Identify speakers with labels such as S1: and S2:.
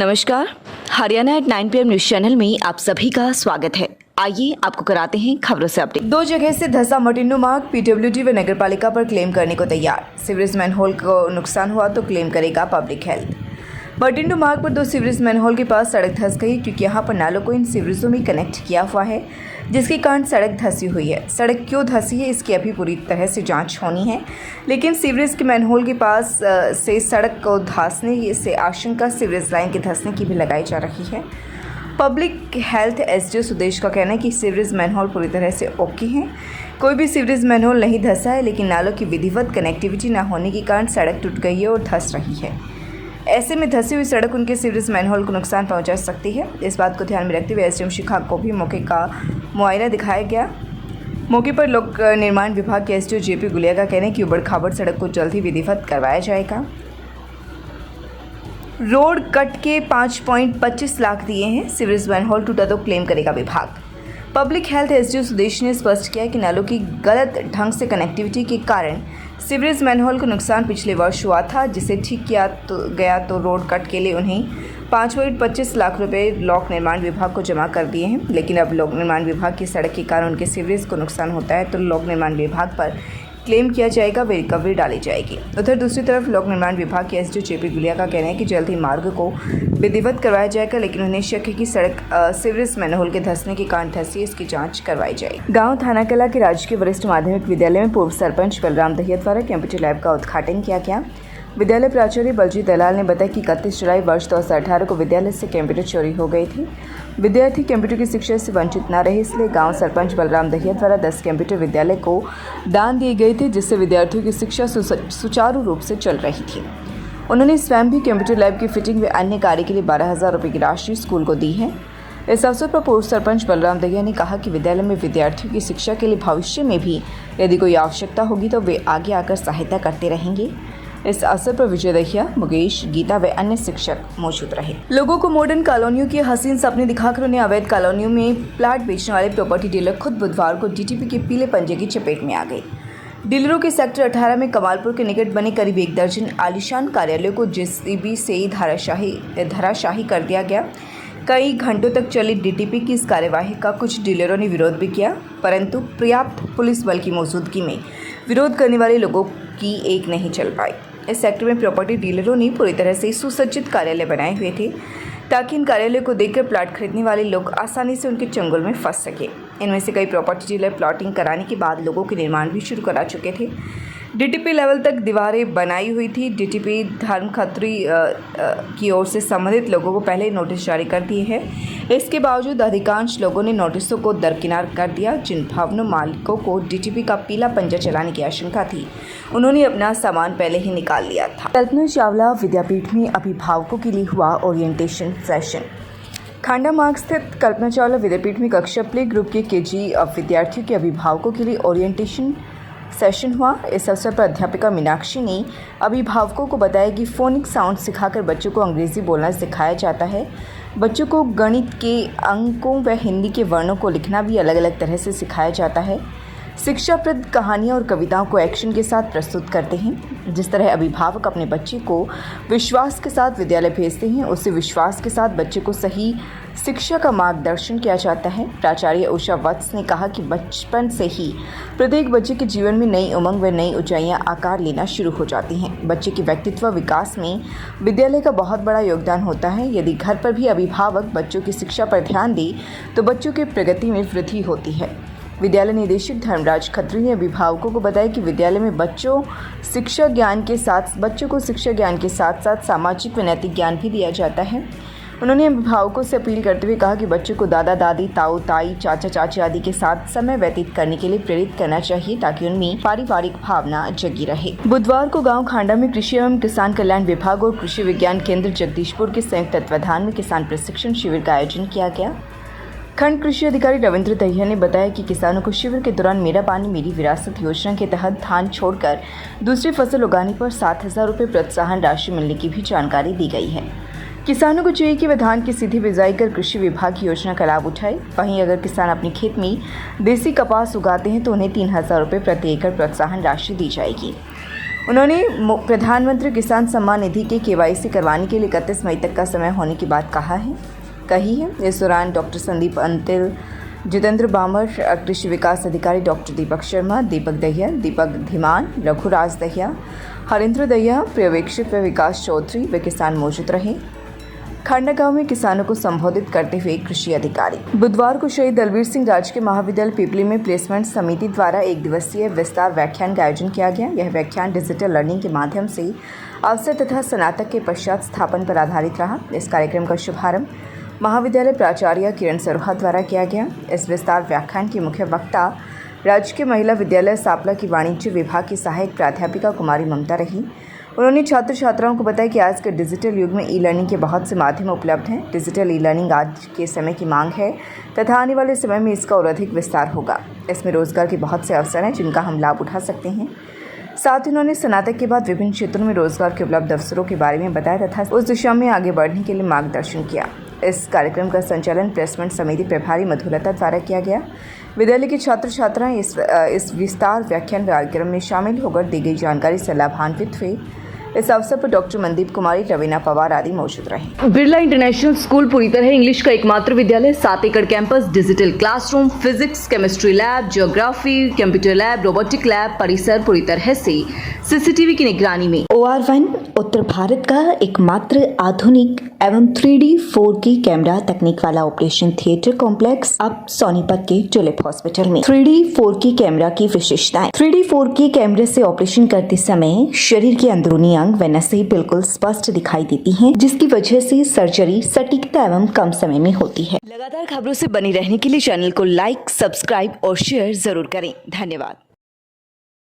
S1: नमस्कार, Haryana at 9 PM news channel में आप सभी का स्वागत है। आइए आपको कराते हैं खबरों से अपडेट।
S2: 2 जगह से धंसा मटिन्नू मार्ग पीडब्ल्यूडी व नगर पालिका पर क्लेम करने को तैयार। सीवरेज मैनहोल को नुकसान हुआ तो क्लेम करेगा पब्लिक हेल्थ। मटिन्नू मार्ग पर 2 सीवरेज मैनहोल के पास सड़क धंस गई क्योंकि यहाँ पर नालों को इन सीवरेजों में कनेक्ट किया हुआ है, जिसके कारण सड़क धंसी हुई है। सड़क क्यों धंसी है इसकी अभी पूरी तरह से जांच होनी है, लेकिन सीवरेज के मैनहोल के पास से सड़क को धंसने से आशंका सीवरेज लाइन के धंसने की भी लगाई जा रही है। पब्लिक हेल्थ एसडीओ सुदेश का कहना है कि सीवरेज मैनहोल पूरी तरह से ओके हैं, कोई भी सीवरेज मैनहोल नहीं धंसा है, लेकिन नालों की विधिवत कनेक्टिविटी न होने के कारण सड़क टूट गई है और धंस रही है। ऐसे में धंसी हुई सड़क उनके सीवरेज मैनहोल को नुकसान पहुंचा सकती है। इस बात को ध्यान में रखते हुए एसडीएम शिखा को भी मौके का मुआयना दिखाया गया। मौके पर लोक निर्माण विभाग के एसडीओ जेपी गुलिया का कहना है कि उबड़ खाबड़ सड़क को जल्द ही विधिवत करवाया जाएगा। रोड कट के 5.25 लाख दिए हैं, सीवरेज मैनहोल टूटा तो क्लेम करेगा विभाग। पब्लिक हेल्थ एसडीओ सुदेश ने स्पष्ट किया कि नालों की गलत ढंग से कनेक्टिविटी के कारण सीवरेज मैनहोल को नुकसान पिछले वर्ष हुआ था, जिसे ठीक किया गया तो रोड कट के लिए उन्हें 5.25 लाख रुपए लोक निर्माण विभाग को जमा कर दिए हैं। लेकिन अब लोक निर्माण विभाग की सड़क के कारण उनके सीवरेज को नुकसान होता है तो लोक निर्माण विभाग पर क्लेम किया जाएगा व रिकवरी डाली जाएगी। उधर दूसरी तरफ लोक निर्माण विभाग के एसडीओ जेपी गुलिया का कहना है कि जल्द ही मार्ग को विधिवत करवाया जाएगा, लेकिन उन्हें शक है कि सड़क सीवरेज मैनहोल के धंसने के कारण धंसी, इसकी जांच करवाई जाएगी। गांव थाना कला के राजकीय वरिष्ठ माध्यमिक विद्यालय में पूर्व सरपंच बलराम दहिया द्वारा कंप्यूटर लैब का उद्घाटन किया गया। विद्यालय प्राचार्य बलजीत दलाल ने बताया कि 31 जुलाई वर्ष 2018 को विद्यालय से कंप्यूटर चोरी हो गई थी। विद्यार्थी कंप्यूटर की शिक्षा से वंचित न रहे, इसलिए गांव सरपंच बलराम दहिया द्वारा 10 कंप्यूटर विद्यालय को दान दिए गए थे, जिससे विद्यार्थियों की शिक्षा सुचारू रूप से चल रही थी। उन्होंने स्वयं भी कंप्यूटर लैब की फिटिंग व अन्य कार्य के लिए 12,000 रुपये की राशि स्कूल को दी है। इस अवसर पर पूर्व सरपंच बलराम दहिया ने कहा कि विद्यालय में विद्यार्थियों की शिक्षा के लिए भविष्य में भी यदि कोई आवश्यकता होगी तो वे आगे आकर सहायता करते रहेंगे। इस अवसर पर विजय दहिया, मुकेश, गीता व अन्य शिक्षक मौजूद रहे। लोगों को मॉडर्न कॉलोनियों की हसीन सपने दिखाकर उन्हें अवैध कॉलोनियों में प्लाट बेचने वाले प्रॉपर्टी डीलर खुद बुधवार को डीटीपी के पीले पंजे की चपेट में आ गए। डीलरों के सेक्टर 18 में कमालपुर के निकट बने करीब 1 दर्जन आलीशान कार्यालयों को जेसीबी से धराशाही कर दिया गया। कई घंटों तक चली डीटीपी की इस कार्यवाही का कुछ डीलरों ने विरोध भी किया, परंतु पर्याप्त पुलिस बल की मौजूदगी में विरोध करने वाले लोगों की एक नहीं चल पाई। इस सेक्टर में प्रॉपर्टी डीलरों ने पूरी तरह से सुसज्जित कार्यालय बनाए हुए थे, ताकि इन कार्यालयों को देखकर प्लाट खरीदने वाले लोग आसानी से उनके चंगुल में फंस सके। इनमें से कई प्रॉपर्टी डीलर प्लॉटिंग कराने के बाद लोगों के निर्माण भी शुरू करा चुके थे। डीटीपी लेवल तक दीवारें बनाई हुई थी। डीटीपी धर्म खत्री की ओर से संबंधित लोगों को पहले नोटिस जारी कर दिए हैं। इसके बावजूद अधिकांश लोगों ने नोटिसों को दरकिनार कर दिया। जिन भवनों मालिकों को डीटीपी का पीला पंजा चलाने की आशंका थी, उन्होंने अपना सामान पहले ही निकाल लिया था। कल्पना चावला विद्यापीठ में अभिभावकों के लिए हुआ ओरिएंटेशन सेशन। खांडा मार्ग स्थित कल्पना चावला विद्यापीठ में कक्षा प्ले ग्रुप के केजी विद्यार्थियों के अभिभावकों के लिए ओरिएंटेशन सेशन हुआ। इस अवसर पर अध्यापिका मीनाक्षी ने अभिभावकों को बताया कि फोनिक साउंड सिखाकर बच्चों को अंग्रेजी बोलना सिखाया जाता है। बच्चों को गणित के अंकों व हिंदी के वर्णों को लिखना भी अलग अलग तरह से सिखाया जाता है। शिक्षाप्रद कहानियाँ और कविताओं को एक्शन के साथ प्रस्तुत करते हैं। जिस तरह अभिभावक अपने बच्चे को विश्वास के साथ विद्यालय भेजते हैं, उसी विश्वास के साथ बच्चे को सही शिक्षा का मार्गदर्शन किया जाता है। प्राचार्य उषा वत्स ने कहा कि बचपन से ही प्रत्येक बच्चे के जीवन में नई उमंग व नई ऊंचाइयां आकार लेना शुरू हो जाती हैं। बच्चे के व्यक्तित्व विकास में विद्यालय का बहुत बड़ा योगदान होता है। यदि घर पर भी अभिभावक बच्चों की शिक्षा पर ध्यान दे तो बच्चों की प्रगति में वृद्धि होती है। विद्यालय निदेशक धर्मराज खत्री ने अभिभावकों को बताया कि विद्यालय में बच्चों को शिक्षा ज्ञान के साथ साथ सामाजिक व नैतिक ज्ञान भी दिया जाता है। उन्होंने अभिभावकों से अपील करते हुए कहा कि बच्चों को दादा दादी, ताऊ ताई, चाचा चाची आदि के साथ समय व्यतीत करने के लिए प्रेरित करना चाहिए, ताकि उनमें पारिवारिक भावना जगी रहे। बुधवार को गांव खांडा में कृषि एवं किसान कल्याण विभाग और कृषि विज्ञान केंद्र जगदीशपुर के संयुक्त तत्वाधान में किसान प्रशिक्षण शिविर का आयोजन किया गया। खंड कृषि अधिकारी रविंद्र दहिया ने बताया कि किसानों को शिविर के दौरान मेरा पानी मेरी विरासत योजना के तहत धान छोड़कर दूसरी फसल उगाने पर 7,000 रुपये प्रोत्साहन राशि मिलने की भी जानकारी दी गई है। किसानों को चाहिए कि वे धान की सीधी बिजाई कर कृषि विभाग की योजना का लाभ उठाए। वहीं अगर किसान अपने खेत में देसी कपास उगाते हैं तो उन्हें 3,000 रुपये प्रति एकड़ प्रोत्साहन राशि दी जाएगी। उन्होंने प्रधानमंत्री किसान सम्मान निधि के KYC करवाने के लिए 31 मई तक का समय होने की बात कही है। इस दौरान डॉक्टर संदीप अंतिल, जितेंद्र बामर, कृषि विकास अधिकारी डॉक्टर दीपक शर्मा, दीपक दहिया, दीपक धीमान, रघुराज दहिया, हरेंद्र दहिया, पर्यवेक्षक व विकास चौधरी व किसान मौजूद रहे। खांडा गांव में किसानों को संबोधित करते हुए कृषि अधिकारी। बुधवार को शहीद दलवीर सिंह राजकीय महाविद्यालय पिपली में प्लेसमेंट समिति द्वारा एक दिवसीय विस्तार व्याख्यान का आयोजन किया गया। यह व्याख्यान डिजिटल लर्निंग के माध्यम से अवसर तथा स्नातक के पश्चात स्थापन पर आधारित रहा। इस कार्यक्रम का शुभारंभ महाविद्यालय प्राचार्य किरण सरोहा द्वारा किया गया। इस विस्तार व्याख्यान की मुख्य वक्ता राजकीय महिला विद्यालय सापला की वाणिज्य विभाग की सहायक प्राध्यापिका कुमारी ममता रही। उन्होंने छात्र छात्राओं को बताया कि आज के डिजिटल युग में ई-लर्निंग के बहुत से माध्यम उपलब्ध हैं। डिजिटल ई-लर्निंग आज के समय की मांग है तथा आने वाले समय में इसका और अधिक विस्तार होगा। इसमें रोजगार के बहुत से अवसर हैं जिनका हम लाभ उठा सकते हैं। साथ ही उन्होंने स्नातक के बाद विभिन्न क्षेत्रों में रोजगार के उपलब्ध अवसरों के बारे में बताया तथा उस दिशा में आगे बढ़ने के लिए मार्गदर्शन किया। इस कार्यक्रम का संचालन प्लेसमेंट समिति प्रभारी मधुलता द्वारा किया गया। विद्यालय के छात्र छात्राएं इस विस्तार व्याख्यान कार्यक्रम में शामिल होकर दी गई जानकारी से लाभान्वित हुए। इस अवसर पर डॉक्टर मनदीप कुमारी, रवीना पवार आदि मौजूद रहे।
S1: बिरला इंटरनेशनल स्कूल पूरी तरह इंग्लिश का एकमात्र विद्यालय, 7 एकड़ campus, digital classroom, physics, chemistry lab, geography, computer lab, robotic lab, परिसर पूरी तरह से CCTV की निगरानी में।
S3: OR1 उत्तर भारत का एकमात्र आधुनिक एवं 3D 4K कैमरा तकनीक वाला ऑपरेशन थिएटर कॉम्प्लेक्स अब सोनीपत के टुलिप हॉस्पिटल में। 3D 4K कैमरा की विशेषताएं। 3D 4K कैमरे से ऑपरेशन करते समय शरीर के अंदरूनी अंग व नसें बिल्कुल स्पष्ट दिखाई देती हैं, जिसकी वजह से सर्जरी सटीकता एवं कम समय में होती है।
S1: लगातार खबरों से बने रहने के लिए चैनल को लाइक, सब्सक्राइब और शेयर जरूर करें। धन्यवाद।